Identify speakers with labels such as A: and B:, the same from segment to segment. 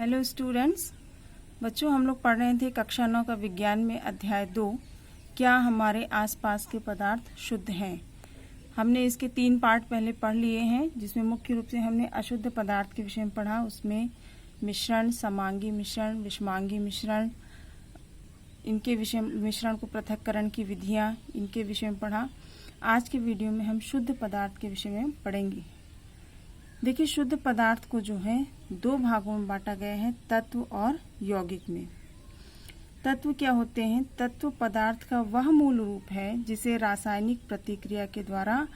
A: Hello students. बच्चों, हम लोग पढ़ रहे थे कक्षा 9 का विज्ञान में अध्याय 2, क्या हमारे आसपास के पदार्थ शुद्ध हैं। हमने इसके 3 पार्ट पहले पढ़ लिए हैं, जिसमें मुख्य रूप से हमने अशुद्ध पदार्थ के विषय में पढ़ा। उसमें मिश्रण, समांगी मिश्रण, विषमांगी मिश्रण, इनके विषय मिश्रण को पृथक्करण की विधियाँ, इनके विषय में पढ़ा। आज के वीडियो में हम शुद्ध पदार्थ के विषय में पढ़ेंगे। देखिए, शुद्ध पदार्थ को जो है 2 भागों में बांटा गया है, तत्व और यौगिक में। तत्व क्या होते हैं? तत्व पदार्थ का वह मूल रूप है जिसे रासायनिक प्रतिक्रिया के द्वारा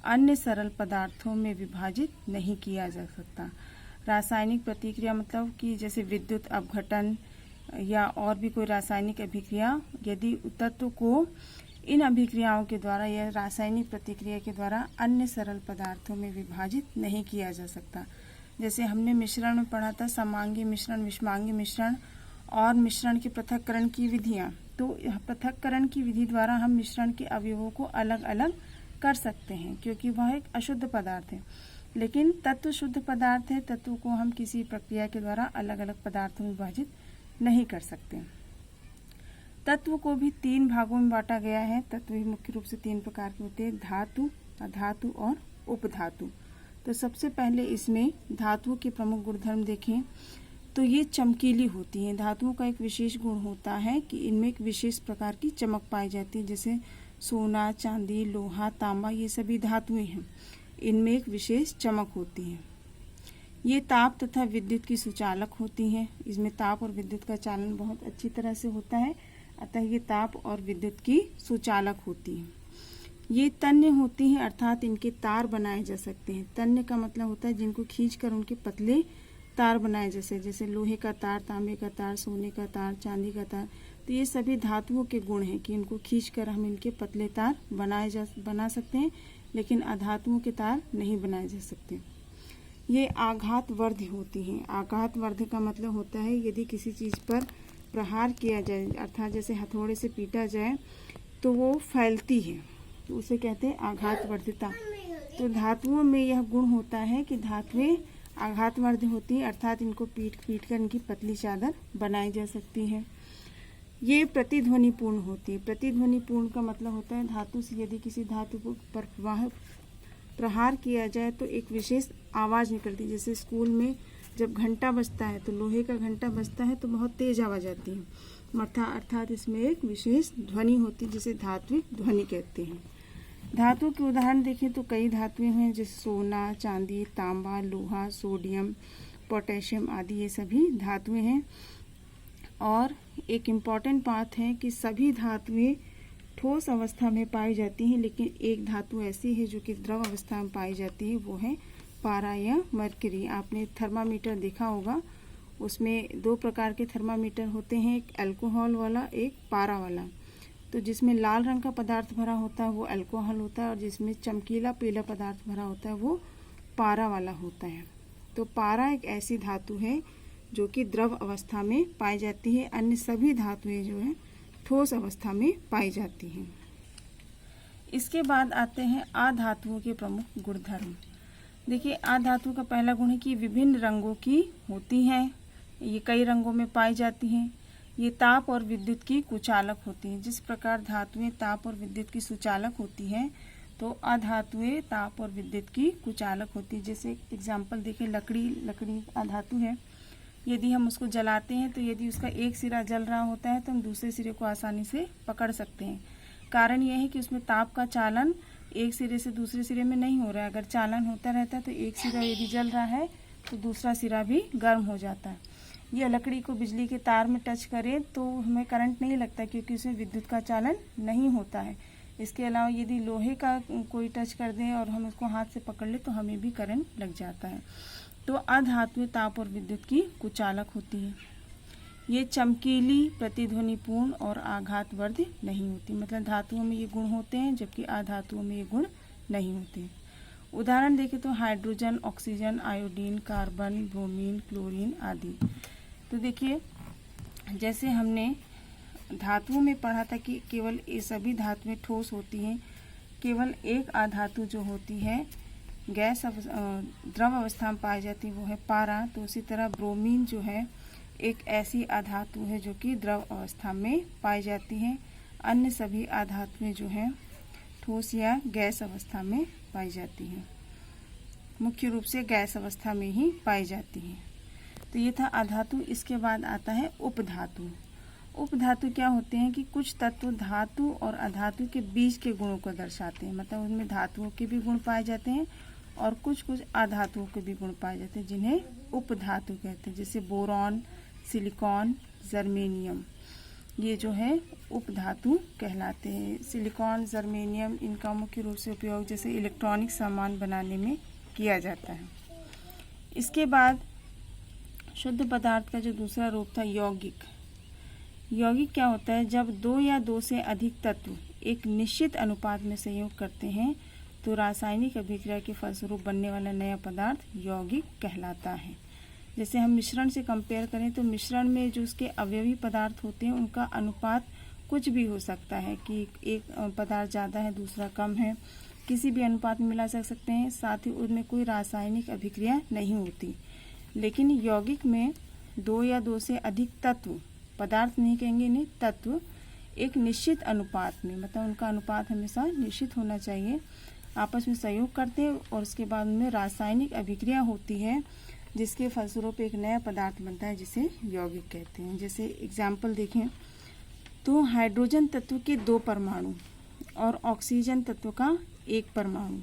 A: अन्य सरल पदार्थों में विभाजित नहीं किया जा सकता। रासायनिक प्रतिक्रिया मतलब कि जैसे विद्युत अपघटन या और भी कोई रासायनिक अभिक्रिया, यदि तत्व को इन अभिक्रियाओं के द्वारा या रासायनिक प्रतिक्रिया के द्वारा अन्य सरल पदार्थों में विभाजित नहीं किया जा सकता। जैसे हमने मिश्रण में पढ़ा था समांगी मिश्रण, विषमांगी मिश्रण और मिश्रण के पृथक्करण की विधियां। तो पृथक्करण की विधि द्वारा हम मिश्रण के अवयवों को अलग अलग कर सकते हैं, क्योंकि वह एक अशुद्ध पदार्थ है। लेकिन तत्व शुद्ध पदार्थ है, तत्व को हम किसी प्रक्रिया के द्वारा अलग अलग पदार्थों में विभाजित नहीं कर सकते। तत्व को भी 3 भागों में बांटा गया है। तत्व ही मुख्य रूप से 3 प्रकार के होते हैं, धातु, अधातु और उपधातु। तो सबसे पहले इसमें धातुओं के प्रमुख गुणधर्म देखें तो ये चमकीली होती हैं। धातुओं का एक विशेष गुण होता है कि इनमें एक विशेष प्रकार की चमक पाई जाती है। जैसे सोना, चांदी, लोहा, तांबा, ये सभी धातुएं हैं, इनमें एक विशेष चमक होती है। ये ताप तथा विद्युत की सुचालक होती हैं। इसमें ताप और विद्युत का चालन बहुत अच्छी तरह से होता है, अतः ये ताप और विद्युत की सुचालक होती है। ये तन्य होती हैं, अर्थात इनके तार बनाए जा सकते हैं। तन्य का मतलब होता है जिनको खींचकर उनके पतले तार बनाए जैसे लोहे का तार, तांबे का तार, सोने का तार, चांदी का तार। तो ये सभी धातुओं के गुण हैं कि इनको खींचकर हम इनके पतले तार बना सकते हैं, लेकिन अधातुओं के तार नहीं बनाए जा सकते। ये आघातवर्धी होती हैं। आघातवर्धी का मतलब होता है यदि किसी चीज पर प्रहार किया जाए, अर्थात जैसे हथौड़े से पीटा जाए तो वो फैलती है, तो उसे कहते हैं आघातवर्धिता। तो धातुओं में यह गुण होता है कि धातुएं आघातवर्धी होती है, अर्थात इनको पीट कर इनकी पतली चादर बनाई जा सकती है। ये प्रतिध्वनिपूर्ण होती है। प्रतिध्वनिपूर्ण का मतलब होता है धातु से यदि किसी धातु पर प्रहार किया जाए तो एक विशेष आवाज निकलती है। जैसे स्कूल में जब घंटा बजता है तो लोहे का घंटा बजता है तो बहुत तेज आवाज आती है, अर्थात इसमें एक विशेष ध्वनि होती है जिसे धात्विक ध्वनि कहते हैं। धातु के उदाहरण देखें तो कई धातुएं हैं, जैसे सोना, चांदी, तांबा, लोहा, सोडियम, पोटेशियम आदि, ये सभी धातुएं हैं। और एक इम्पॉर्टेंट बात है कि सभी धातुएं ठोस अवस्था में पाई जाती हैं, लेकिन एक धातु ऐसी है जो कि द्रव अवस्था में पाई जाती है, वो है पारा या मरकरी। आपने थर्मामीटर देखा होगा, उसमें 2 प्रकार के थर्मामीटर होते हैं, एक अल्कोहल वाला, एक पारा वाला। तो जिसमें लाल रंग का पदार्थ भरा होता है वो अल्कोहल होता है, और जिसमें चमकीला पीला पदार्थ भरा होता है वो पारा वाला होता है। तो पारा एक ऐसी धातु है जो कि द्रव अवस्था में पाई जाती है। अन्य सभी धातुएं जो है ठोस अवस्था में पाई जाती हैं। इसके बाद आते हैं अधातुओं के प्रमुख गुणधर्म। देखिए, अधातु का पहला गुण है कि विभिन्न रंगों की होती हैं, ये कई रंगों में पाई जाती हैं। ये ताप और विद्युत की कुचालक होती हैं। जिस प्रकार धातुएं ताप और विद्युत की सुचालक होती हैं, तो अधातुएं ताप और विद्युत की कुचालक होती है। जैसे एग्जाम्पल देखें, लकड़ी अधातु है। यदि हम उसको जलाते हैं तो यदि उसका एक सिरा जल रहा होता है तो हम दूसरे सिरे को आसानी से पकड़ सकते हैं। कारण यह है कि उसमें ताप का चालन एक सिरे से दूसरे सिरे में नहीं हो रहा है। अगर चालन होता रहता है तो एक सिरा यदि जल रहा है तो दूसरा सिरा भी गर्म हो जाता है। ये लकड़ी को बिजली के तार में टच करें तो हमें करंट नहीं लगता, क्योंकि उसमें विद्युत का चालन नहीं होता है। इसके अलावा यदि लोहे का कोई टच कर दें और हम उसको हाथ से पकड़ ले तो हमें भी करंट लग जाता है। तो अधातुएं ताप और विद्युत की कुचालक होती है। ये चमकीली, प्रतिध्वनिपूर्ण और आघातवर्धी नहीं होती। मतलब धातुओं में ये गुण होते हैं जबकि अधातुओं में ये गुण नहीं होते। उदाहरण देखें तो hydrogen, oxygen, iodine, carbon, bromine, chlorine आदि। तो देखिए, जैसे हमने धातुओं में पढ़ा था कि केवल ये सभी धातुएं ठोस होती हैं, केवल एक अधातु जो होती है द्रव अवस्था में पाई जाती है वो है पारा। तो उसी तरह ब्रोमीन जो है एक ऐसी अधातु है जो कि द्रव अवस्था में पाई जाती है। अन्य सभी अधातुएं जो हैं ठोस या गैस अवस्था में पाई जाती हैं, मुख्य रूप से गैस अवस्था में ही पाई जाती हैं। तो ये था अधातु। इसके बाद आता है उपधातु। उपधातु क्या होते हैं कि कुछ तत्व धातु और अधातु के बीच के गुणों को दर्शाते हैं, मतलब उनमें धातुओं के भी गुण पाए जाते हैं और कुछ कुछ अधातुओं के भी गुण पाए जाते हैं, जिन्हें उपधातु कहते हैं। जैसे बोरॉन, सिलिकॉन, जर्मेनियम, ये जो है उपधातु कहलाते हैं। सिलिकॉन, जर्मेनियम, इनका मुख्य रूप से उपयोग जैसे इलेक्ट्रॉनिक सामान बनाने में किया जाता है। इसके बाद शुद्ध पदार्थ का जो दूसरा रूप था यौगिक। यौगिक क्या होता है? जब दो या दो से अधिक तत्व एक निश्चित अनुपात में संयोग करते हैं तो रासायनिक अभिक्रिया के फलस्वरूप बनने वाला नया पदार्थ यौगिक कहलाता है। जैसे हम मिश्रण से कंपेयर करें तो मिश्रण में जो उसके अवयवी पदार्थ होते हैं उनका अनुपात कुछ भी हो सकता है कि एक पदार्थ ज़्यादा है दूसरा कम है, किसी भी अनुपात में मिला सकते हैं, साथ ही उनमें कोई रासायनिक अभिक्रिया नहीं होती। लेकिन यौगिक में दो या दो से अधिक तत्व, पदार्थ नहीं कहेंगे, नहीं, तत्व एक निश्चित अनुपात में, मतलब उनका अनुपात हमेशा निश्चित होना चाहिए, आपस में सहयोग करते हैं और उसके बाद उनमें रासायनिक अभिक्रिया होती है जिसके फलस्वरूप एक नया पदार्थ बनता है जिसे यौगिक कहते हैं। जैसे एग्जाम्पल देखें तो हाइड्रोजन तत्व के 2 परमाणु और ऑक्सीजन तत्व का 1 परमाणु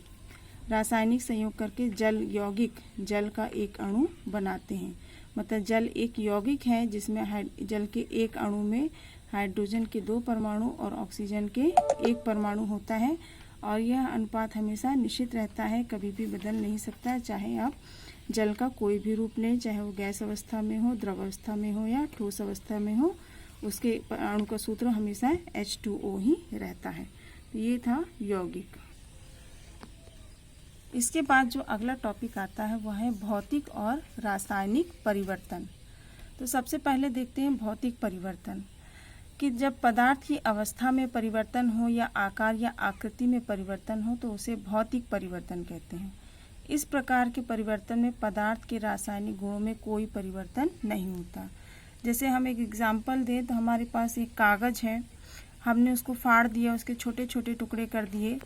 A: रासायनिक संयोग करके जल यौगिक, जल का एक अणु बनाते हैं। मतलब जल एक यौगिक है जिसमें जल के एक अणु में हाइड्रोजन के 2 परमाणु और ऑक्सीजन के 1 परमाणु होता है और यह अनुपात हमेशा निश्चित रहता है, कभी भी बदल नहीं सकता। चाहे आप जल का कोई भी रूप लें, चाहे वो गैस अवस्था में हो, द्रव अवस्था में हो या ठोस अवस्था में हो, उसके अणु का सूत्र हमेशा H2O ही रहता है। तो ये था यौगिक। इसके बाद जो अगला टॉपिक आता है वह है भौतिक और रासायनिक परिवर्तन। तो सबसे पहले देखते हैं भौतिक परिवर्तन, कि जब पदार्थ की अवस्था में परिवर्तन हो या आकार या आकृति में परिवर्तन हो तो उसे भौतिक परिवर्तन कहते हैं। इस प्रकार के परिवर्तन में पदार्थ के रासायनिक गुणों में कोई परिवर्तन नहीं होता। जैसे हम एक एग्जाम्पल दें तो हमारे पास एक कागज़ है, हमने उसको फाड़ दिया, उसके छोटे छोटे टुकड़े कर दिए,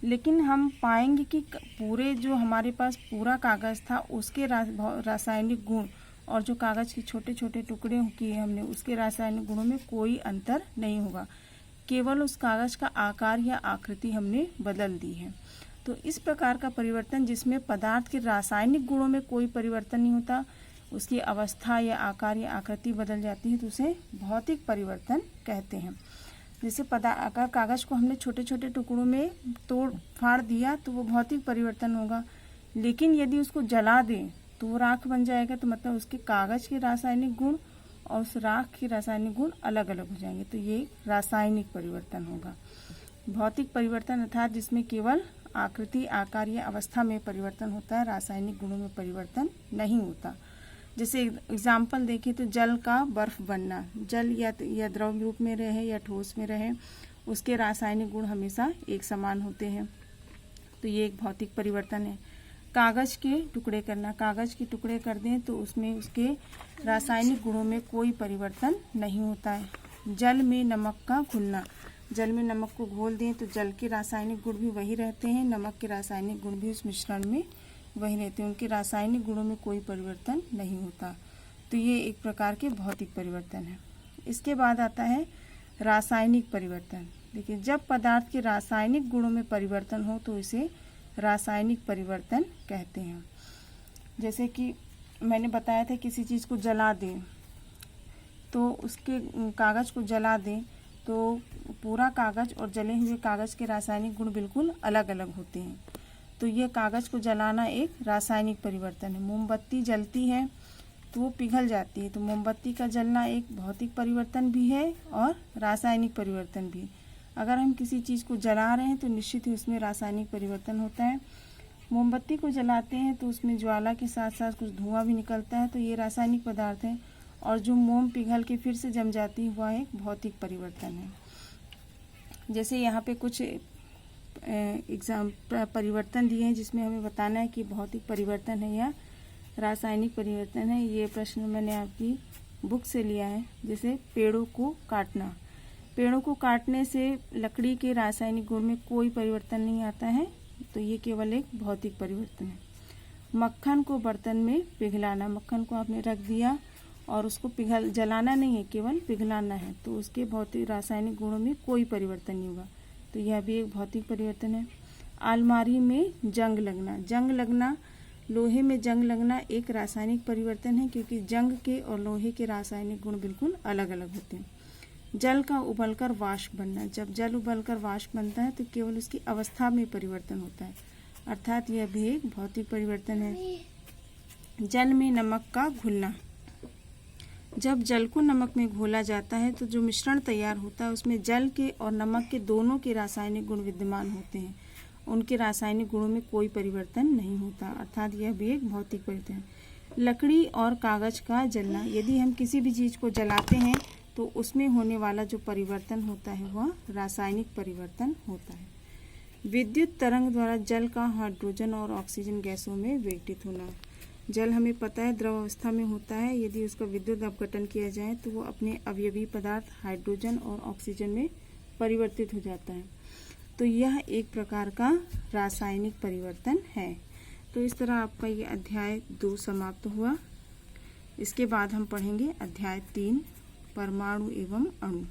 A: लेकिन हम पाएंगे कि पूरे जो हमारे पास पूरा कागज़ था उसके रासायनिक गुण और जो कागज़ के छोटे छोटे टुकड़े किए हमने उसके रासायनिक गुणों में कोई अंतर नहीं होगा, केवल उस कागज़ का आकार या आकृति हमने बदल दी है। तो इस प्रकार का परिवर्तन जिसमें पदार्थ के रासायनिक गुणों में कोई परिवर्तन नहीं होता, उसकी अवस्था या आकार या आकृति बदल जाती है, तो उसे भौतिक परिवर्तन कहते हैं। जैसे अगर कागज़ को हमने छोटे छोटे टुकड़ों में तोड़ फाड़ दिया तो वो भौतिक परिवर्तन होगा, लेकिन यदि उसको जला दें तो वो राख बन जाएगा, तो मतलब उसके कागज़ के रासायनिक गुण और उस राख के रासायनिक गुण अलग अलग हो जाएंगे, तो ये रासायनिक परिवर्तन होगा। भौतिक परिवर्तन अर्थात जिसमें केवल आकृति, आकार या अवस्था में परिवर्तन होता है, रासायनिक गुणों में परिवर्तन नहीं होता। जैसे एग्जाम्पल देखें तो जल का बर्फ बनना, जल या द्रव रूप में रहे या ठोस में रहे, उसके रासायनिक गुण हमेशा एक समान होते हैं, तो ये एक भौतिक परिवर्तन है। कागज़ के टुकड़े करना, कागज़ के टुकड़े कर दें तो उसमें उसके रासायनिक गुणों में कोई परिवर्तन नहीं होता है। जल में नमक का घुलना, जल में नमक को घोल दें तो जल के रासायनिक गुण भी वही रहते हैं, नमक के रासायनिक गुण भी उस मिश्रण में वही रहते हैं, उनके रासायनिक गुणों में कोई परिवर्तन नहीं होता। तो ये एक प्रकार के भौतिक परिवर्तन है। इसके बाद आता है रासायनिक परिवर्तन। देखिए, जब पदार्थ के रासायनिक गुणों में परिवर्तन हो तो इसे रासायनिक परिवर्तन कहते हैं। जैसे कि मैंने बताया था किसी चीज़ को जला दें तो उसके कागज़ को जला दें तो पूरा कागज़ और जले हुए कागज़ के रासायनिक गुण बिल्कुल अलग अलग होते हैं, तो ये कागज़ को जलाना एक रासायनिक परिवर्तन है। मोमबत्ती जलती है तो वो पिघल जाती है, तो मोमबत्ती का जलना एक भौतिक परिवर्तन भी है और रासायनिक परिवर्तन भी। अगर हम किसी चीज़ को जला रहे हैं तो निश्चित ही उसमें रासायनिक परिवर्तन होता है। मोमबत्ती को जलाते हैं तो उसमें ज्वाला के साथ साथ कुछ धुआं भी निकलता है, तो ये रासायनिक पदार्थ है, और जो मोम पिघल के फिर से जम जाती है वह एक भौतिक परिवर्तन है। जैसे यहाँ पे कुछ परिवर्तन दिए हैं जिसमें हमें बताना है कि भौतिक परिवर्तन है या रासायनिक परिवर्तन है। ये प्रश्न मैंने आपकी बुक से लिया है, जैसे पेड़ों को काटना। पेड़ों को काटने से लकड़ी के रासायनिक गुण में कोई परिवर्तन नहीं आता है, तो ये केवल एक भौतिक परिवर्तन है। मक्खन को बर्तन में पिघलाना, मक्खन को आपने रख दिया और उसको जलाना नहीं है, केवल पिघलाना है, तो उसके भौतिक रासायनिक गुणों में कोई परिवर्तन नहीं होगा, तो यह भी एक भौतिक परिवर्तन है। अलमारी में जंग लगना, जंग लगना, लोहे में जंग लगना एक रासायनिक परिवर्तन है, क्योंकि जंग के और लोहे के रासायनिक गुण बिल्कुल अलग अलग होते हैं। जल का उबलकर वाष्प बनना, जब जल उबलकर वाष्प बनता है तो केवल उसकी अवस्था में परिवर्तन होता है, अर्थात यह भी एक भौतिक परिवर्तन है। जल में नमक का घुलना, जब जल को नमक में घोला जाता है तो जो मिश्रण तैयार होता है उसमें जल के और नमक के दोनों के रासायनिक गुण विद्यमान होते हैं, उनके रासायनिक गुणों में कोई परिवर्तन नहीं होता, अर्थात यह भी एक भौतिक परिवर्तन है। लकड़ी और कागज का जलना, यदि हम किसी भी चीज़ को जलाते हैं तो उसमें होने वाला जो परिवर्तन होता है वह रासायनिक परिवर्तन होता है। विद्युत तरंग द्वारा जल का हाइड्रोजन और ऑक्सीजन गैसों में विघटित होना, जल हमें पता है द्रव अवस्था में होता है, यदि उसका विद्युत अपघटन किया जाए तो वो अपने अवयवी पदार्थ हाइड्रोजन और ऑक्सीजन में परिवर्तित हो जाता है, तो यह एक प्रकार का रासायनिक परिवर्तन है। तो इस तरह आपका ये अध्याय 2 समाप्त हुआ। इसके बाद हम पढ़ेंगे अध्याय 3 परमाणु एवं अणु।